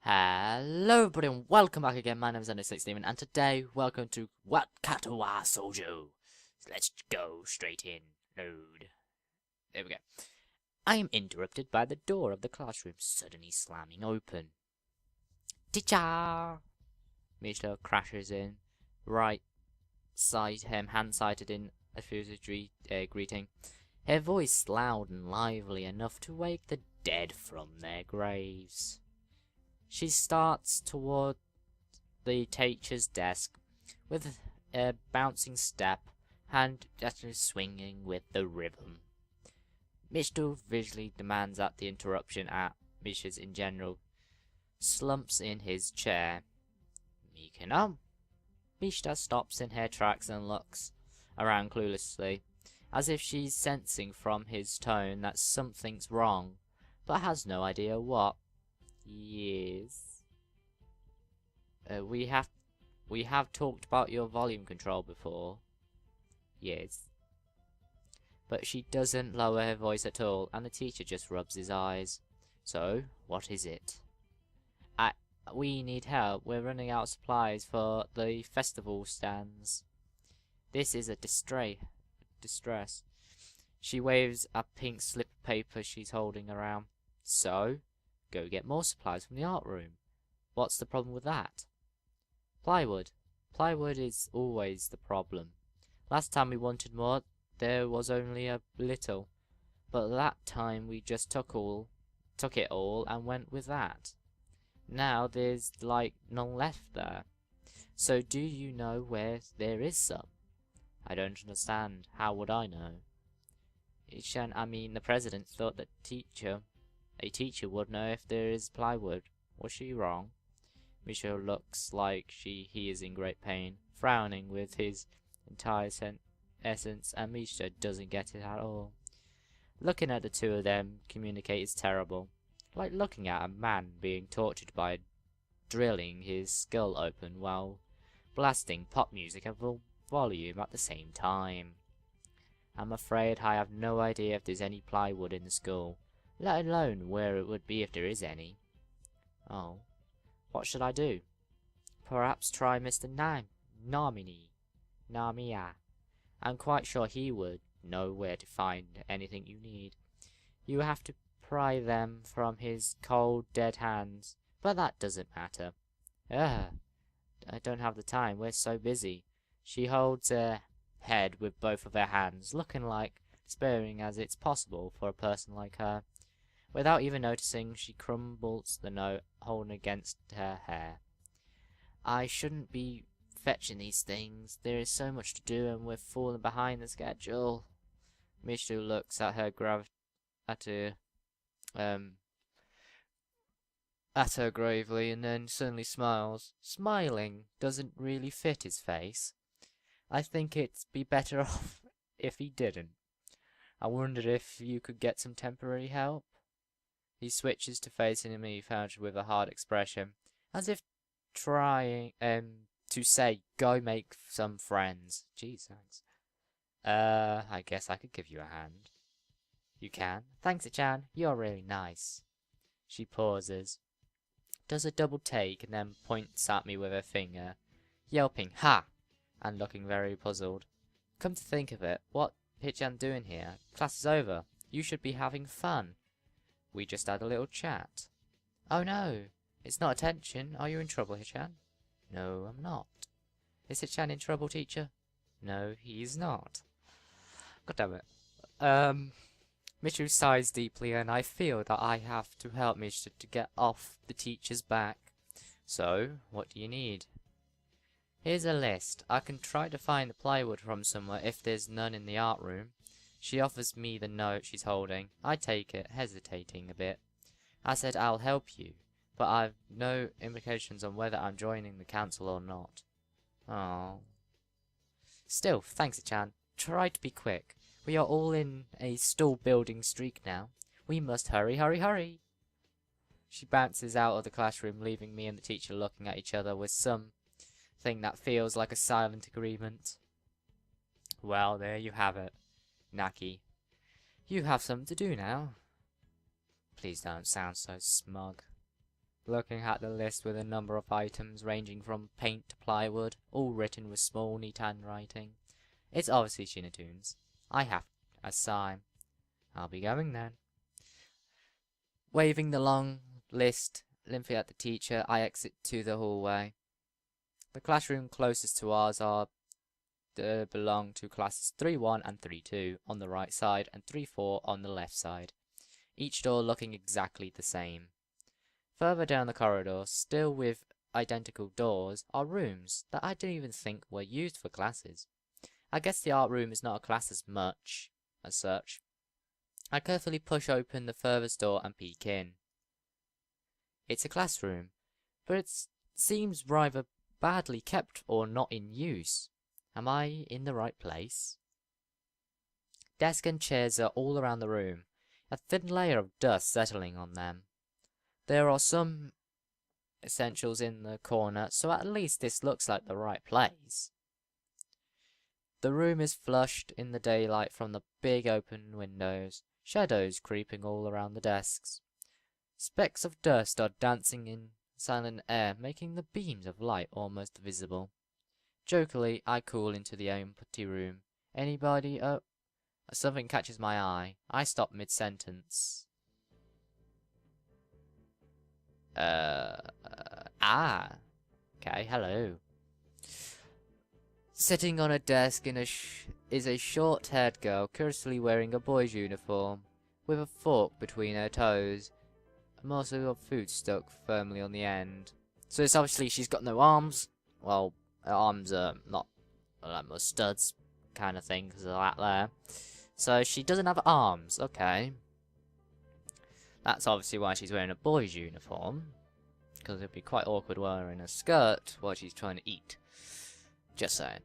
Hello everybody and welcome back again. My name is Steven and today welcome to What Katawa Shoujo. Let's go straight in. Load. There we go. I am interrupted by the door of the classroom suddenly slamming open. Teacher! Misha crashes in, right side him, hand-sighted in a fugitive greeting. Her voice loud and lively enough to wake the dead from their graves. She starts toward the teacher's desk with a bouncing step, hand gestures swinging with the rhythm. Mishto visually demands at the interruption at Misha's in general, slumps in his chair. Mikino? Mishta stops in her tracks and looks around cluelessly, as if she's sensing from his tone that something's wrong, but has no idea what. Yes. We have talked about your volume control before. Yes. But she doesn't lower her voice at all, and the teacher just rubs his eyes. So, what is it? We need help. We're running out of supplies for the festival stands. This is a distress. She waves a pink slip of paper she's holding around. So, go get more supplies from the art room. What's the problem with that? Plywood. Plywood is always the problem. Last time we wanted more, there was only a little. But that time we just took it all and went with that. Now there's like none left there. So do you know where there is some? I don't understand. How would I know? The president thought that a teacher would know if there is plywood. Was she wrong? Micho looks like he is in great pain, frowning with his entire essence, and Misha doesn't get it at all. Looking at the two of them communicate is terrible, like looking at a man being tortured by drilling his skull open while blasting pop music at full volume at the same time. I'm afraid I have no idea if there's any plywood in the school, let alone where it would be if there is any. Oh, what should I do? Perhaps try Mr. Namiya. I'm quite sure he would know where to find anything you need. You have to pry them from his cold, dead hands, but that doesn't matter. I don't have the time, we're so busy. She holds her head with both of her hands, looking like despairing as it's possible for a person like her. Without even noticing, she crumbles the note, holding against her hair. I shouldn't be fetching these things. There is so much to do and we're falling behind the schedule. Mishu looks at her gravely and then suddenly smiles. Smiling doesn't really fit his face. I think it'd be better off if he didn't. I wondered if you could get some temporary help. He switches to facing me, found with a hard expression, as if trying to say, go make some friends. Geez, thanks. I guess I could give you a hand. You can? Thanks, Chan. You're really nice. She pauses, does a double take, and then points at me with her finger, yelping, ha! And looking very puzzled. Come to think of it, what Hichan doing here? Class is over. You should be having fun. We just had a little chat. Oh no, it's not attention. Are you in trouble, Hichan? No, I'm not. Is Hichan in trouble, teacher? No, he's not. God damn it. Michu sighs deeply, and I feel that I have to help Michu to get off the teacher's back. So, what do you need? Here's a list. I can try to find the plywood from somewhere if there's none in the art room. She offers me the note she's holding. I take it, hesitating a bit. I said I'll help you, but I've no implications on whether I'm joining the council or not. Oh. Still, thanks, Chan. Try to be quick. We are all in a stall building streak now. We must hurry, hurry, hurry. She bounces out of the classroom, leaving me and the teacher looking at each other with something that feels like a silent agreement. Well, there you have it, Naki. You have something to do now. Please don't sound so smug. looking at the list with a number of items ranging from paint to plywood, all written with small, neat handwriting. It's obviously Shinatoon's. I have a sigh. I'll be going then. Waving the long list, limping at the teacher, I exit to the hallway. The classroom closest to ours belong to classes 3-1 and 3-2 on the right side and 3-4 on the left side, each door looking exactly the same. Further down the corridor, still with identical doors, are rooms that I didn't even think were used for classes. I guess the art room is not a class as much as such. I carefully push open the furthest door and peek in. It's a classroom, but it seems rather badly kept or not in use. Am I in the right place? Desks and chairs are all around the room, a thin layer of dust settling on them. There are some essentials in the corner, so at least this looks like the right place. The room is flushed in the daylight from the big open windows, shadows creeping all around the desks. Specks of dust are dancing in silent air, making the beams of light almost visible. Jokingly, I call into the empty room. Anybody? Oh, something catches my eye. I stop mid-sentence. Okay, hello. Sitting on a desk is a short-haired girl curiously wearing a boy's uniform, with a fork between her toes, a morsel of food stuck firmly on the end. So it's obviously she's got no arms. Well, her arms are not like studs kind of thing because of that there. So she doesn't have arms. Okay. That's obviously why she's wearing a boy's uniform, because it'd be quite awkward wearing a skirt while she's trying to eat. Just saying.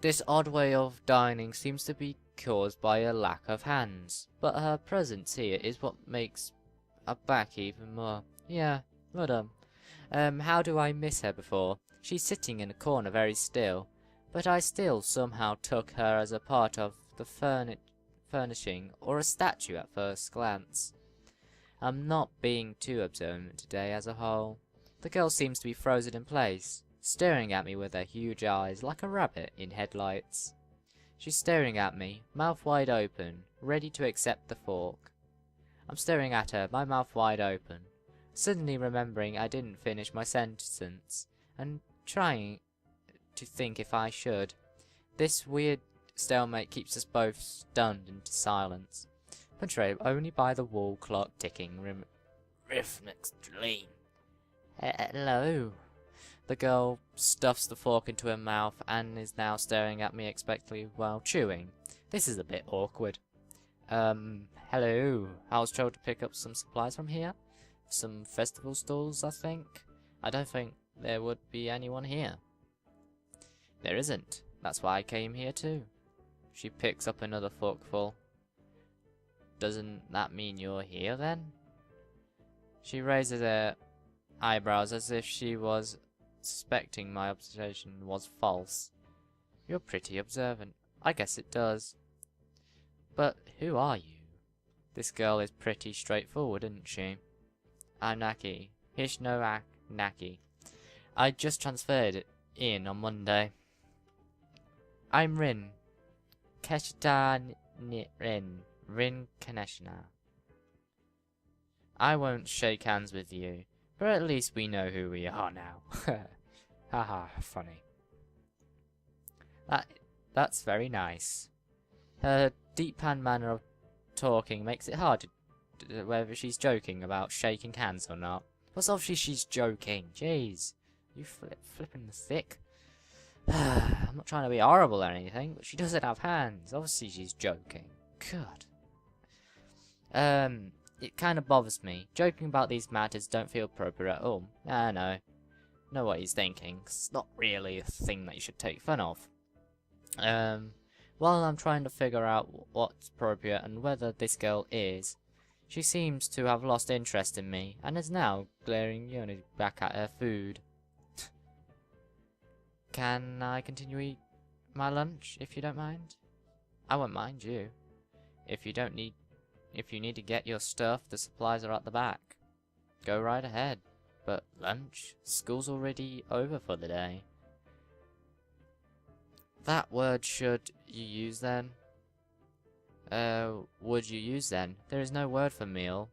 This odd way of dining seems to be caused by a lack of hands, but her presence here is what makes her back even more. Yeah, madam. How do I miss her before? She's sitting in a corner very still, but I still somehow took her as a part of the furnishing or a statue at first glance. I'm not being too observant today as a whole. The girl seems to be frozen in place, staring at me with her huge eyes like a rabbit in headlights. She's staring at me, mouth wide open, ready to accept the fork. I'm staring at her, my mouth wide open, suddenly remembering I didn't finish my sentence, and trying to think if I should. This weird stalemate keeps us both stunned into silence, punctuated only by the wall clock ticking rhythmically. Hello. The girl stuffs the fork into her mouth and is now staring at me expectantly while chewing. This is a bit awkward. Hello. I was told to pick up some supplies from here. Some festival stalls, I think. I don't think there would be anyone here. There isn't. That's why I came here too. She picks up another forkful. Doesn't that mean you're here then? She raises her eyebrows as if she was suspecting my observation was false. You're pretty observant. I guess it does. But who are you? This girl is pretty straightforward, isn't she? I'm Naki. Hisao Nakai. I just transferred it in on Monday. I'm Rin. Keshita Rin. Rin Kaneshina. I won't shake hands with you, but at least we know who we are now. Haha, funny. That's very nice. Her deadpan manner of talking makes it hard to whether she's joking about shaking hands or not. But obviously she's joking. Jeez. You flipping the thick. I'm not trying to be horrible or anything, but she doesn't have hands. Obviously she's joking. God. It kind of bothers me. Joking about these matters don't feel appropriate at all. I know what he's thinking. It's not really a thing that you should take fun of. While I'm trying to figure out what's appropriate and whether this girl is, she seems to have lost interest in me and is now glaring back at her food. Can I continue eat my lunch if you don't mind? I won't mind you. If you need to get your stuff, the supplies are at the back. go right ahead. But lunch? School's already over for the day. That word should you use then? Would you use then? There is no word for meal.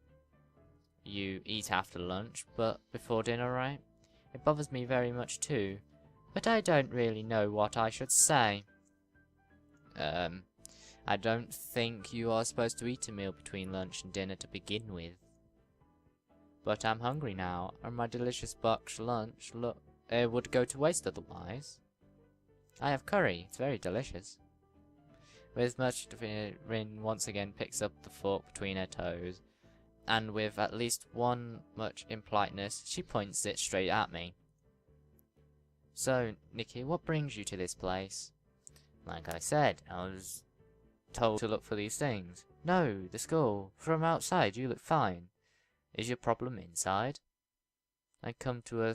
You eat after lunch, but before dinner, right? It bothers me very much too, but I don't really know what I should say. I don't think you are supposed to eat a meal between lunch and dinner to begin with. But I'm hungry now, and my delicious box lunch would go to waste otherwise. I have curry, it's very delicious. With much Rin once again picks up the fork between her toes, and with at least one much impoliteness, she points it straight at me. So, Nikki, what brings you to this place? Like I said, I was told to look for these things. No, the school. From outside, you look fine. Is your problem inside? I come to a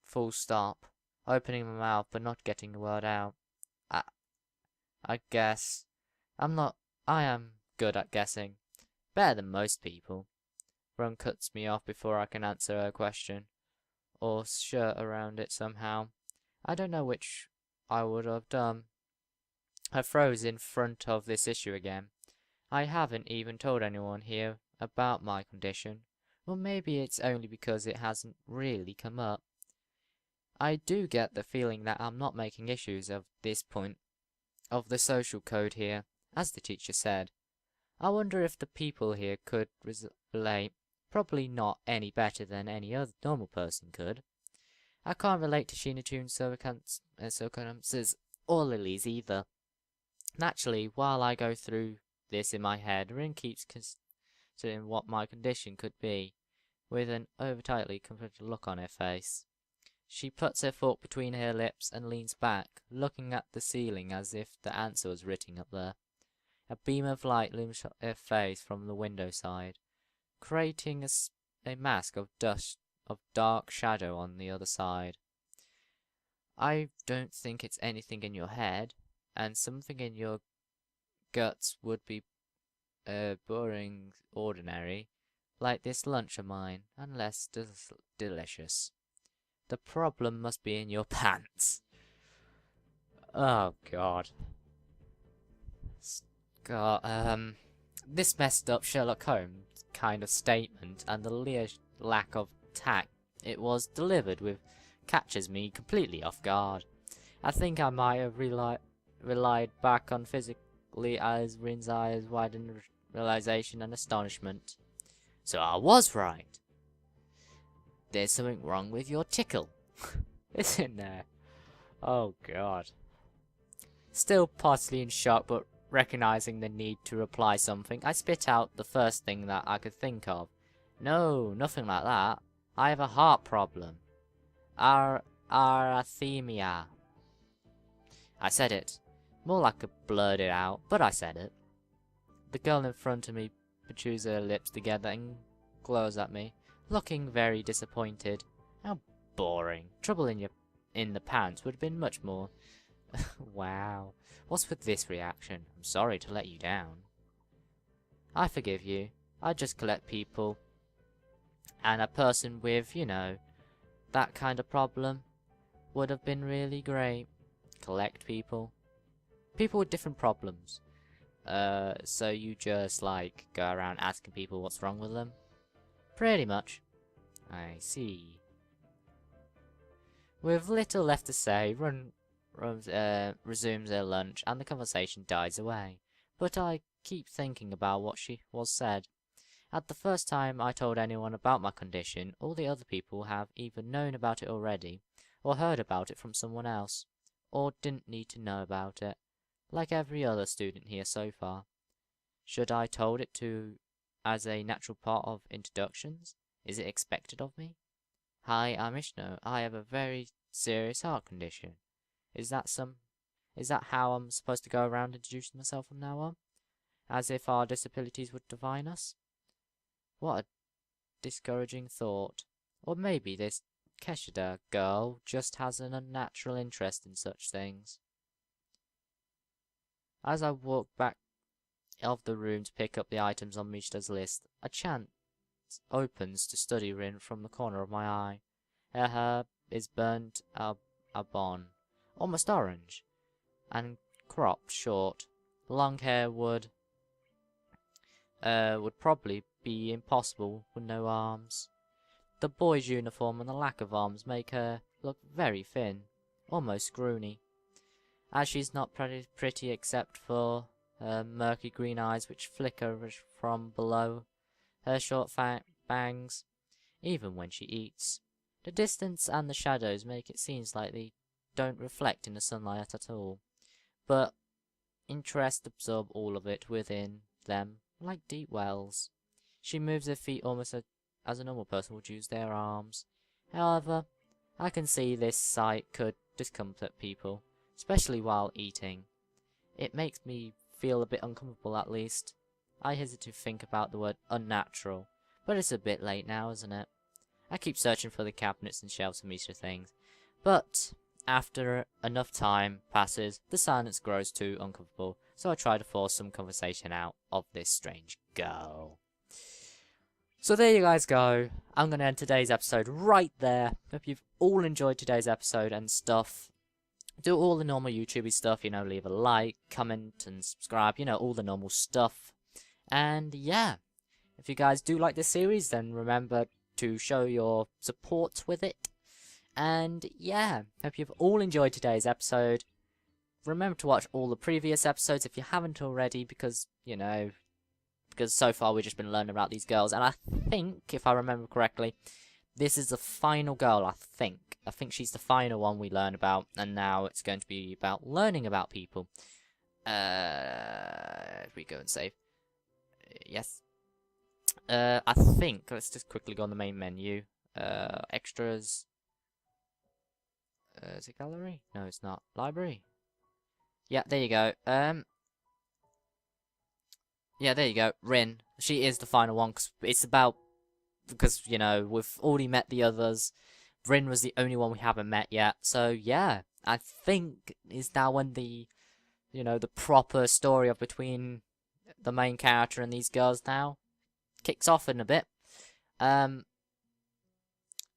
full stop, opening my mouth but not getting a word out. I guess. I am good at guessing. Better than most people. Ron cuts me off before I can answer her question, or skirt around it somehow. I don't know which I would have done. I froze in front of this issue again. I haven't even told anyone here about my condition. Or maybe it's only because it hasn't really come up. I do get the feeling that I'm not making issues of this point of the social code here, as the teacher said. I wonder if the people here could relate. Probably not any better than any other normal person could. I can't relate to Shinachune's circumstances or Lily's either. Naturally, while I go through this in my head, Rin keeps considering what my condition could be, with an over-tightly confronted look on her face. She puts her fork between her lips and leans back, looking at the ceiling as if the answer was written up there. A beam of light looms her face from the window side, creating a mask of dark shadow on the other side. I don't think it's anything in your head, and something in your guts would be boring ordinary, like this lunch of mine, unless delicious. The problem must be in your pants. Oh, God. This messed up Sherlock Holmes kind of statement and the lack of tact it was delivered with catches me completely off guard. I think I might have relied back on physically as Rin's eyes widened in realization and astonishment. So I was right. There's something wrong with your tickle. Isn't there? Oh, God. Still partly in shock, but recognizing the need to reply something, I spit out the first thing that I could think of. No, nothing like that. I have a heart problem. Arrhythmia. I said it. More like I blurted it out, but I said it. The girl in front of me chews her lips together and glows at me, looking very disappointed. How boring. Trouble in the pants would have been much more. Wow. What's with this reaction? I'm sorry to let you down. I forgive you. I just collect people. And a person with, you know, that kind of problem would have been really great. Collect people. People with different problems. So you just, like, go around asking people what's wrong with them? Pretty much. I see. With little left to say, resumes her lunch and the conversation dies away. But I keep thinking about what was said. At the first time I told anyone about my condition, all the other people have either known about it already, or heard about it from someone else, or didn't need to know about it, like every other student here so far. Should I told it to as a natural part of introductions? Is it expected of me? Hi, I'm Ishno. I have a very serious heart condition. Is that how I'm supposed to go around introducing myself from now on? As if our disabilities would define us? What a discouraging thought. Or maybe this Keshida girl just has an unnatural interest in such things. As I walk back of the room to pick up the items on Mishita's list, a chant opens to study Rin from the corner of my eye. Her hair is burnt albon, almost orange, and cropped short. Long hair would probably be impossible with no arms. The boy's uniform and the lack of arms make her look very thin, almost scrawny. As she's not pretty except for her murky green eyes which flicker from below her short bangs, even when she eats. The distance and the shadows make it seem like they don't reflect in the sunlight at all, but interest absorb all of it within them like deep wells. She moves her feet almost as a normal person would use their arms. However, I can see this sight could discomfort people, especially while eating. It makes me feel a bit uncomfortable at least. I hesitate to think about the word unnatural, but it's a bit late now, isn't it? I keep searching for the cabinets and shelves for Misha things, but after enough time passes, the silence grows too uncomfortable, so I try to force some conversation out of this strange girl. So there you guys go. I'm going to end today's episode right there. Hope you've all enjoyed today's episode and stuff. Do all the normal YouTubey stuff, you know, leave a like, comment, and subscribe, you know, all the normal stuff. And yeah, if you guys do like this series, then remember to show your support with it. And yeah, hope you've all enjoyed today's episode. Remember to watch all the previous episodes if you haven't already, because, you know, because so far we've just been learning about these girls. And I think, if I remember correctly, this is the final girl, I think. I think she's the final one we learn about, and now it's going to be about learning about people. We go and save. Yes. I think, let's just quickly go on the main menu. Extras. Is it gallery? No, it's not. Library? Yeah, there you go. Yeah, there you go. Rin. She is the final one, because it's about... Because, you know, we've already met the others. Rin was the only one we haven't met yet. So, yeah. I think is now when the... You know, the proper story of between the main character and these girls now kicks off in a bit.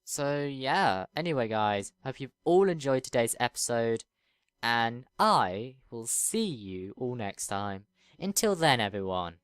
So, yeah. Anyway, guys, hope you've all enjoyed today's episode, and I will see you all next time. Until then, everyone,